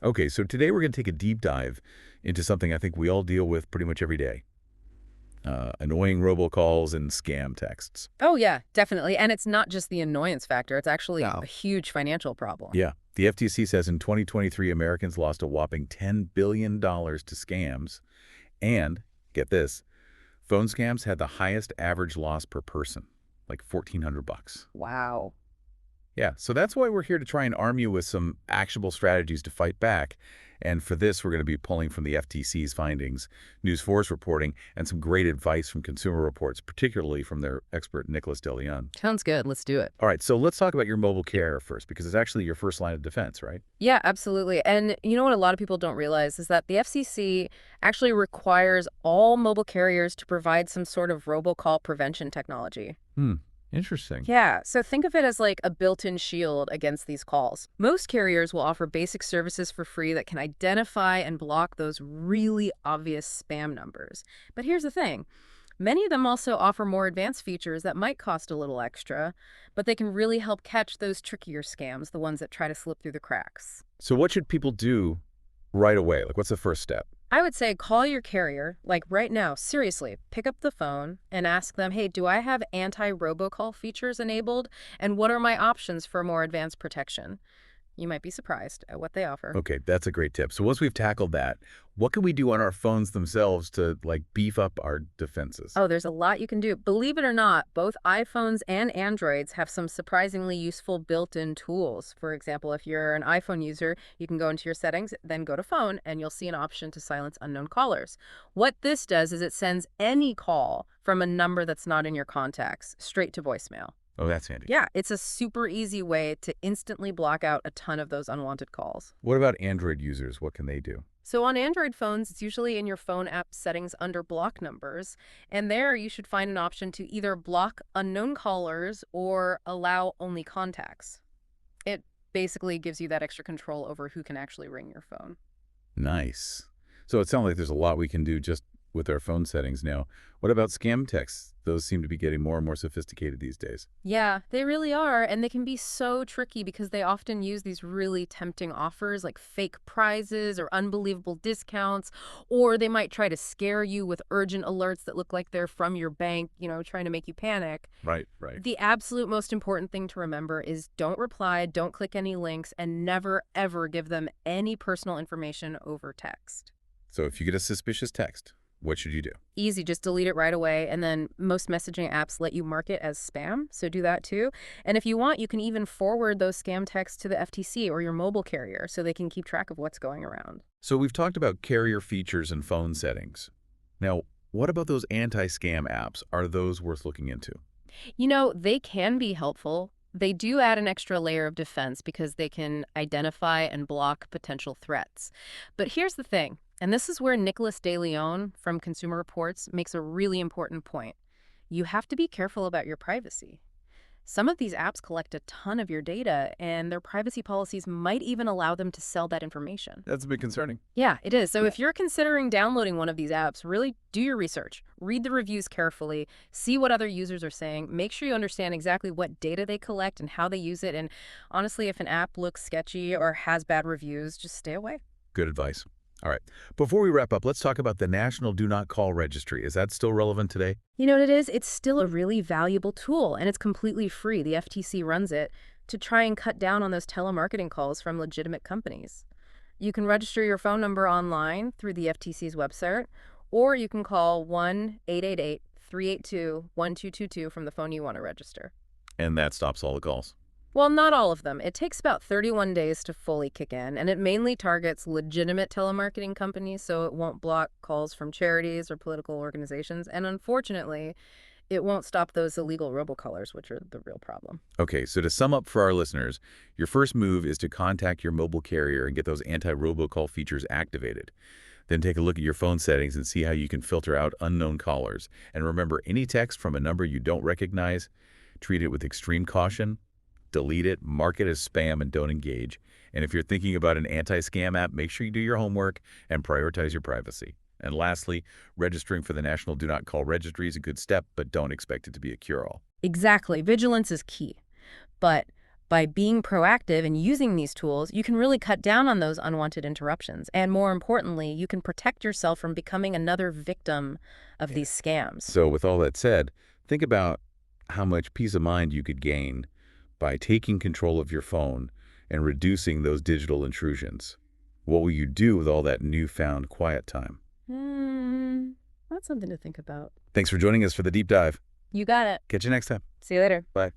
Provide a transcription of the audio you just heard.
Okay, so today we're going to take a deep dive into something I think we all deal with pretty much every day. Annoying robocalls and scam texts. Oh, yeah, definitely. And it's not just the annoyance factor. It's actually a No. huge financial problem. Yeah, the FTC says in 2023, Americans lost a whopping $10 billion to scams. And, get this, phone scams had the highest average loss per person, like 1,400 bucks. Wow. Yeah, so that's why we're here to try and arm you with some actionable strategies to fight back. And for this, we're going to be pulling from the FTC's findings, News 4's reporting, and some great advice from Consumer Reports, particularly from their expert, Nicholas DeLeon. Sounds good. Let's do it. All right, so let's talk about your mobile carrier first, because it's actually your first line of defense, right? Yeah, absolutely. And you know what a lot of people don't realize is that the FCC actually requires all mobile carriers to provide some sort of robocall prevention technology. Interesting. Yeah, so think of it as like a built-in shield against these calls. Most carriers will offer basic services for free that can identify and block those really obvious spam numbers. But here's the thing. Many of them also offer more advanced features that might cost a little extra, but they can really help catch those trickier scams, the ones that try to slip through the cracks. So what should people do right away? Like, what's the first step? I would say call your carrier, like right now, seriously, pick up the phone and ask them, hey, do I have anti-robocall features enabled? And what are my options for more advanced protection? You might be surprised at what they offer. Okay, that's a great tip. So once we've tackled that, what can we do on our phones themselves to, like, beef up our defenses? Oh, there's a lot you can do. Believe it or not, both iPhones and Androids have some surprisingly useful built-in tools. For example, if you're an iPhone user, you can go into your settings, then go to phone, and you'll see an option to silence unknown callers. What this does is it sends any call from a number that's not in your contacts straight to voicemail. Oh, that's handy. Yeah, it's a super easy way to instantly block out a ton of those unwanted calls. What about Android users? What can they do? So on Android phones, it's usually in your phone app settings under block numbers. And there you should find an option to either block unknown callers or allow only contacts. It basically gives you that extra control over who can actually ring your phone. Nice. So it sounds like there's a lot we can do just with our phone settings now. What about scam texts? Those seem to be getting more and more sophisticated these days. Yeah, they really are, and they can be so tricky because they often use these really tempting offers like fake prizes or unbelievable discounts, or they might try to scare you with urgent alerts that look like they're from your bank, trying to make you panic. Right, right. The absolute most important thing to remember is don't reply, don't click any links, and never, ever give them any personal information over text. So if you get a suspicious text, what should you do? Easy, just delete it right away. And then most messaging apps let you mark it as spam, so do that too. And if you want, you can even forward those scam texts to the FTC or your mobile carrier so they can keep track of what's going around. So we've talked about carrier features and phone settings. Now, what about those anti-scam apps? Are those worth looking into? They can be helpful. They do add an extra layer of defense because they can identify and block potential threats. But here's the thing. And this is where Nicholas DeLeon from Consumer Reports makes a really important point. You have to be careful about your privacy. Some of these apps collect a ton of your data, and their privacy policies might even allow them to sell that information. That's a bit concerning. Yeah, it is. So if you're considering downloading one of these apps, really do your research. Read the reviews carefully. See what other users are saying. Make sure you understand exactly what data they collect and how they use it. And honestly, if an app looks sketchy or has bad reviews, just stay away. Good advice. All right. Before we wrap up, let's talk about the National Do Not Call Registry. Is that still relevant today? You know what it is? It's still a really valuable tool, and it's completely free. The FTC runs it to try and cut down on those telemarketing calls from legitimate companies. You can register your phone number online through the FTC's website, or you can call 1-888-382-1222 from the phone you want to register. And that stops all the calls. Well, not all of them. It takes about 31 days to fully kick in, and it mainly targets legitimate telemarketing companies, so it won't block calls from charities or political organizations. And unfortunately, it won't stop those illegal robocallers, which are the real problem. Okay, so to sum up for our listeners, your first move is to contact your mobile carrier and get those anti-robocall features activated. Then take a look at your phone settings and see how you can filter out unknown callers. And remember, any text from a number you don't recognize, treat it with extreme caution. Delete it, mark it as spam, and don't engage. And if you're thinking about an anti-scam app, make sure you do your homework and prioritize your privacy. And lastly, registering for the National Do Not Call Registry is a good step, but don't expect it to be a cure-all. Exactly. Vigilance is key. But By being proactive and using these tools, you can really cut down on those unwanted interruptions. And more importantly, you can protect yourself from becoming another victim of these scams. So with all that said, think about how much peace of mind you could gain by taking control of your phone and reducing those digital intrusions. What will you do with all that newfound quiet time? That's something to think about. Thanks for joining us for the deep dive. You got it. Catch you next time. See you later. Bye.